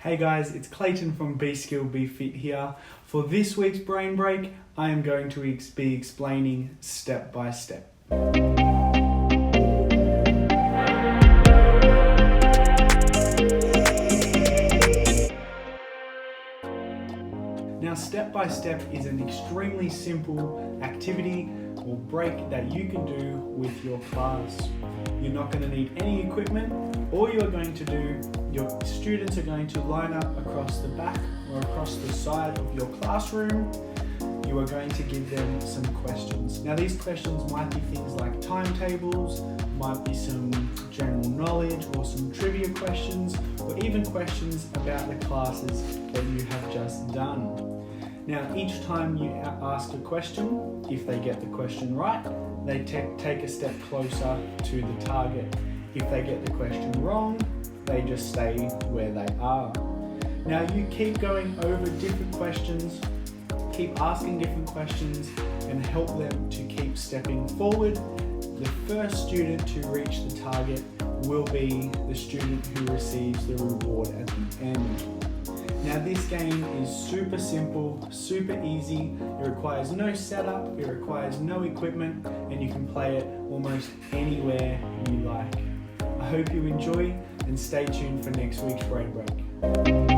Hey guys, it's Clayton from Be Skill Be Fit here. For this week's brain break, I am going to be explaining step by step. Now, step by step is an extremely simple activity or break that you can do with your class. You're not going to need any equipment. All you're going to do, your students are going to line up across the back or across the side of your classroom. You are going to give them some questions. Now, these questions might be things like timetables, might be some general knowledge or some trivia questions, or even questions about the classes that you have just done. Now, each time you ask a question, if they get the question right, they take a step closer to the target. If they get the question wrong, they just stay where they are. Now, you keep going over different questions, keep asking different questions, and help them to keep stepping forward. The first student to reach the target will be the student who receives the reward at the end. Now, this game is super simple, super easy. It requires no setup, it requires no equipment, and you can play it almost anywhere you like. I hope you enjoy and stay tuned for next week's brain break.